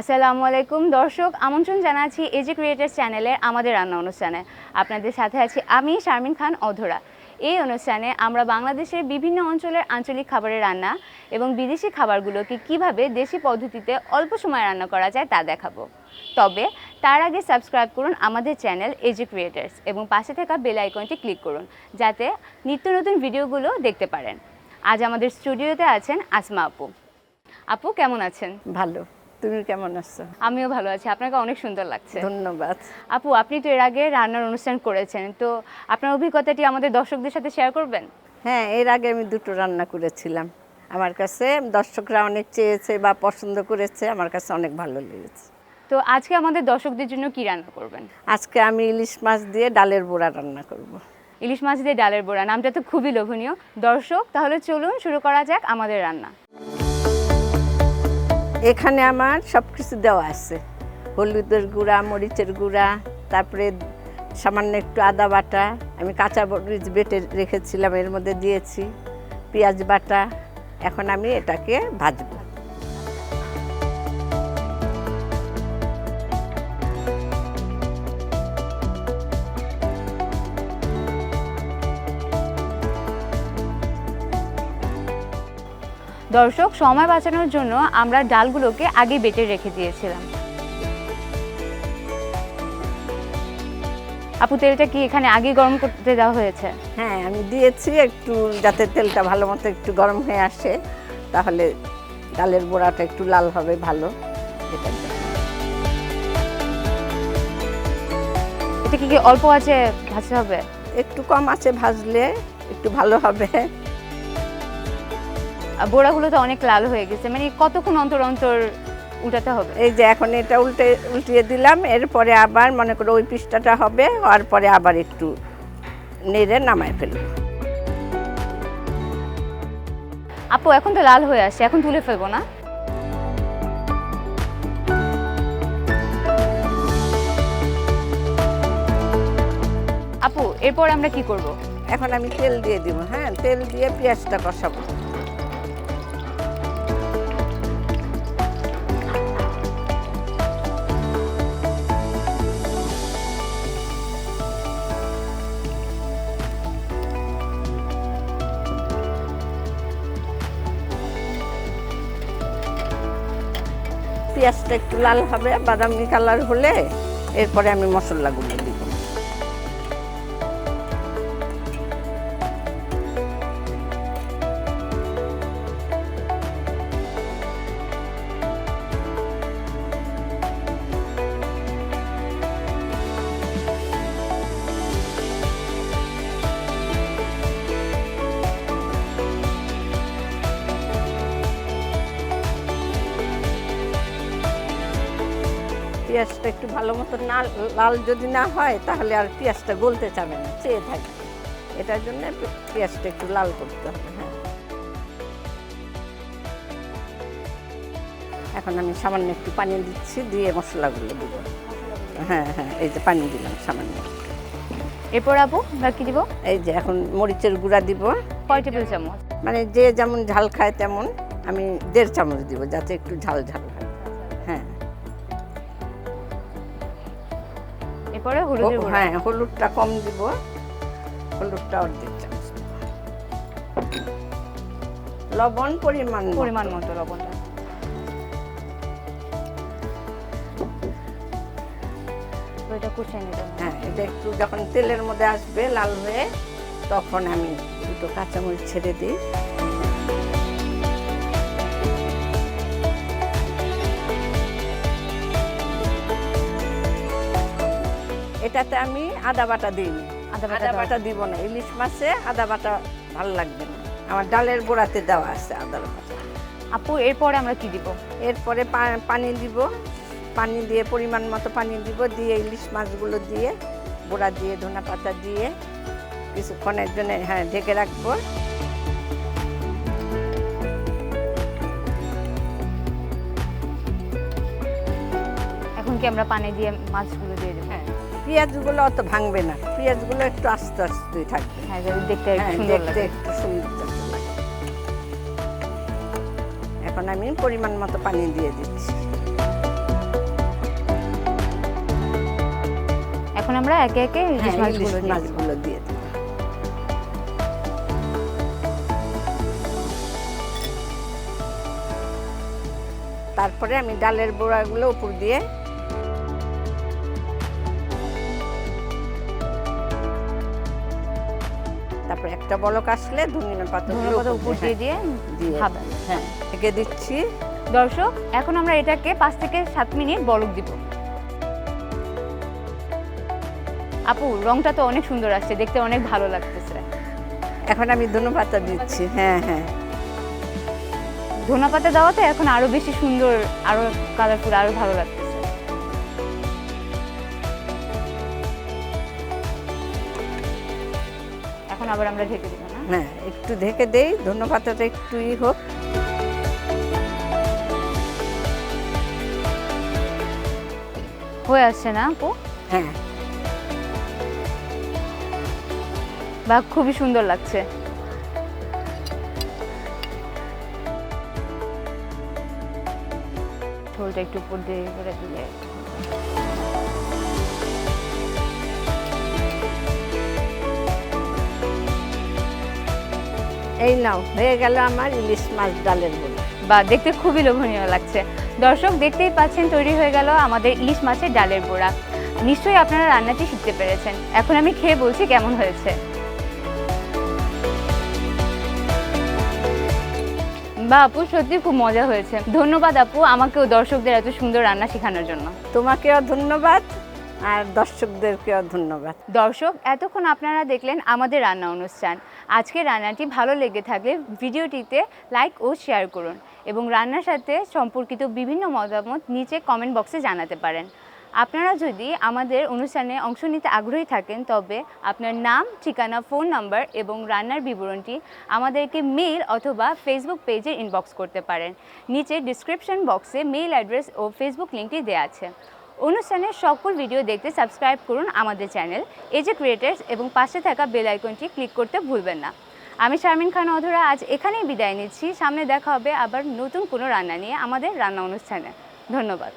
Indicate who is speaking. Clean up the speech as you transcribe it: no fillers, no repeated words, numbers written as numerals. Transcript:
Speaker 1: আসসালামু আলাইকুম দর্শক, আমন্ত্রণ জানাচ্ছি এজি ক্রিয়েটার্স চ্যানেলের আমাদের রান্না অনুষ্ঠানে। আপনাদের সাথে আছি আমি শারমিন খান অধরা। এই অনুষ্ঠানে আমরা বাংলাদেশের বিভিন্ন অঞ্চলের আঞ্চলিক খাবারের রান্না এবং বিদেশি খাবারগুলোকে কিভাবে দেশি পদ্ধতিতে অল্প সময়ে রান্না করা যায় তা দেখাবো। তবে তার আগে সাবস্ক্রাইব করুন আমাদের চ্যানেল এজি ক্রিয়েটার্স এবং পাশে থাকা বেল আইকনটি ক্লিক করুন যাতে নিত্য নতুন ভিডিওগুলো দেখতে পারেন। আজ আমাদের স্টুডিওতে আছেন আসমা আপু। আপু কেমন আছেন?
Speaker 2: ভালো, তুমি কেমন আছো?
Speaker 1: আমিও ভালো আছি, আপনাকে অনেক সুন্দর লাগছে।
Speaker 2: ধন্যবাদ।
Speaker 1: আপু, আপনি তো এর আগে রান্নার অনুষ্ঠান করেছেন, তো আপনার অভিজ্ঞতাটি আমাদের দর্শকদের সাথে শেয়ার করবেন?
Speaker 2: হ্যাঁ, এর আগে আমি দুটো রান্না করেছিলাম। আমার কাছে দর্শকরা অনেক চেয়েছে বা পছন্দ করেছে, আমার কাছে অনেক ভালো লেগেছে।
Speaker 1: তো আজকে আমাদের দর্শকদের জন্য কি রান্না করবেন?
Speaker 2: আজকে আমি ইলিশ মাছ দিয়ে ডালের বড়া রান্না করব।
Speaker 1: ইলিশ মাছ দিয়ে ডালের বড়া, নামটা তো খুবই লোভনীয়। দর্শক, তাহলে চলুন শুরু করা যাক আমাদের রান্না।
Speaker 2: এখানে আমার সব কিছু দেওয়া আছে, হলুদের গুঁড়া, মরিচের গুঁড়া, তারপরে সামান্য একটু আদা বাটা, আমি কাঁচা মরিচ বেটে রেখেছিলাম এর মধ্যে দিয়েছি, পেঁয়াজ বাটা। এখন আমি এটাকে ভাজবো।
Speaker 1: দর্শক, সময় বাঁচানোর জন্য আমরা ডালগুলোকে আগে বেটে রেখে দিয়েছিলাম। আপু, তেলটা কি এখানে আগে গরম করতে দেওয়া হয়েছে?
Speaker 2: হ্যাঁ, আমি দিয়েছি একটু, যাতে তেলটা ভালো মতো একটু গরম হয়ে আসে, তাহলে ডালের বড়াটা একটু লাল হবে ভালো।
Speaker 1: এটা কি অল্প আঁচে ভাজতে হবে?
Speaker 2: একটু কম আঁচে ভাজলে একটু ভালো হবে।
Speaker 1: বড়াগুলো তো অনেক লাল হয়ে গেছে, মানে কতক্ষণ অন্তর অন্তর উল্টাতে হবে?
Speaker 2: এই যে এখন এটা উল্টিয়ে দিলাম, এরপরে আবার মনে করো ওই পিঠটাটা হবে, হওয়ার পরে আবার একটু নেড়ে নামায় ফেলবো।
Speaker 1: আপু, এখন তো লাল হয়ে আসছে, এখন তুলে ফেলবো না? আপু, এরপর আমরা কি করব?
Speaker 2: এখন আমি তেল দিয়ে দিব। হ্যাঁ, তেল দিয়ে পেঁয়াজটা কষাবো। পেঁয়াজটা একটু লাল হবে, বাদামি কালার হলে এরপরে আমি মশলাগুলো দিব। পেঁয়াজটা একটু ভালো মতো না লাল যদি না হয় তাহলে আর পেঁয়াজটা গলতে চাবে না, চেয়ে থাকবে। এটার জন্য পেঁয়াজটা একটু লাল করতে হবে। হ্যাঁ, এখন আমি সামান্য একটু পানি দিচ্ছি, দিয়ে মশলাগুলো দিব। হ্যাঁ হ্যাঁ, এই যে পানি দিলাম সামান্য।
Speaker 1: এরপর আপু কি দিব?
Speaker 2: এই যে এখন মরিচের গুঁড়া দিব।
Speaker 1: কয় টেবিল চামচ?
Speaker 2: মানে যে যেমন ঝাল খায় তেমন, আমি 1.5 চামচ দিব, যাতে একটু ঝাল ঝাল হয়। হ্যাঁ,
Speaker 1: এরপরে হলুদ।
Speaker 2: হ্যাঁ, হলুদটা কম দিব, হলুদটা 1.5 চামচ। লবণ পরিমাণ
Speaker 1: মতো লবণটা। এটা কষিয়ে নিতে হবে।
Speaker 2: হ্যাঁ, এটা একটু যখন তেলের মধ্যে আসবে লাল হয়ে, তখন আমি দুটো কাঁচামরিচ ছেড়ে দিই। এটাতে আমি আদা বাটা দিইনি, আদা বাটা দিব না। ইলিশ মাছে আদা বাটা ভালো লাগবে না, আমার ডালের বড়াতে দেওয়া আছে আদা বাটা।
Speaker 1: আপু, এরপরে আমরা কি দিব?
Speaker 2: এরপরে পানি দিব, পানি দিয়ে পরিমাণ মতো পানি দিব, দিয়ে ইলিশ মাছগুলো দিয়ে বড়া দিয়ে ধনে পাতা দিয়ে কিছুক্ষণের জন্য হ্যাঁ ঢেকে রাখবো।
Speaker 1: এখন কি আমরা পানি দিয়ে মাছগুলো দিয়ে দেবো?
Speaker 2: হ্যাঁ, পেঁয়াজগুলো অত ভাঙবে না, পেঁয়াজগুলো একটু আস্তে আস্তে থাকবে।
Speaker 1: হ্যাঁ, দেখতে সুন্দর লাগে।
Speaker 2: একটু সুন্দর লাগে। এখন আমি পরিমাণ মতো পানি দিয়ে দিচ্ছি।
Speaker 1: এখন আমরা একে একে ইলিশ
Speaker 2: হ্যাঁ, ইলিশ
Speaker 1: মাছগুলো দিয়ে দিব।
Speaker 2: মাছগুলো দিয়ে দিই। তারপরে আমি ডালের বড়াগুলো উপর দিয়ে তারপরে একটা বলক আসলে ধনিয়া
Speaker 1: ধনেপাতা
Speaker 2: পাতা
Speaker 1: উপর দিয়ে দিয়ে
Speaker 2: দিয়ে
Speaker 1: ভাবেন।
Speaker 2: হ্যাঁ ঢেকে দিচ্ছি।
Speaker 1: দর্শক এখন আমরা এটাকে 5 থেকে 7 মিনিট বলক দিব। আপু রংটা তো অনেক সুন্দর আসছে, দেখতে অনেক ভালো লাগতেছে।
Speaker 2: এখন আমি ধনিয়া পাতা দিচ্ছি। হ্যাঁ হ্যাঁ,
Speaker 1: ধনেপাতা দেওয়াতে এখন আরো বেশি সুন্দর, আরো কালারফুল, আরো ভালো লাগতেছে। এখন আবার আমরা ঢেকে দিব না?
Speaker 2: হ্যাঁ একটু ঢেকে দেই, ধনিয়া পাতাটা একটু হোক।
Speaker 1: হয়ে আসছে না আপু?
Speaker 2: হ্যাঁ
Speaker 1: বা খুবই সুন্দর লাগছে। ঝোলটা একটু উপর দিয়ে করে দিলে
Speaker 2: এই নাও, হয়ে গেল আমার ইলিশ মাছ ডালের বড়া।
Speaker 1: বা দেখতে খুবই লোভনীয় লাগছে। দর্শক দেখতেই পাচ্ছেন তৈরি হয়ে গেল আমাদের ইলিশ মাছের ডালের বড়া। নিশ্চয়ই আপনারা রান্নাটি শিখতে পেরেছেন। এখন আমি খেয়ে বলছি কেমন হয়েছে। বা আপু সত্যি খুব মজা হয়েছে। ধন্যবাদ আপু আমাকেও দর্শকদের এত সুন্দর রান্না শেখানোর জন্য।
Speaker 2: তোমাকেও ধন্যবাদ আর দর্শকদেরকেও ধন্যবাদ।
Speaker 1: দর্শক এতক্ষণ আপনারা দেখলেন আমাদের রান্না অনুষ্ঠান। আজকের রান্নাটি ভালো লেগে থাকলে ভিডিওটিতে লাইক ও শেয়ার করুন এবং রান্নার সাথে সম্পর্কিত বিভিন্ন মতামত নিচে কমেন্ট বক্সে জানাতে পারেন। আপনারা যদি আমাদের অনুষ্ঠানে অংশ নিতে আগ্রহী থাকেন তবে আপনার নাম, ঠিকানা, ফোন নাম্বার এবং রান্নার বিবরণটি আমাদেরকে মেইল অথবা ফেসবুক পেজে ইনবক্স করতে পারেন। নিচে ডিসক্রিপশন বক্সে মেইল অ্যাড্রেস ও ফেসবুক লিঙ্কটি দেওয়া আছে। অনুষ্ঠানের সকল ভিডিও দেখতে সাবস্ক্রাইব করুন আমাদের চ্যানেল এজে ক্রিয়েটার্স এবং পাশে থাকা বেল আইকনটি ক্লিক করতে ভুলবেন না। আমি শারমিন খান অধরা আজ এখানেই বিদায় নিচ্ছি। সামনে দেখা হবে আবার নতুন কোনো রান্না নিয়ে আমাদের রান্না অনুষ্ঠানে। ধন্যবাদ।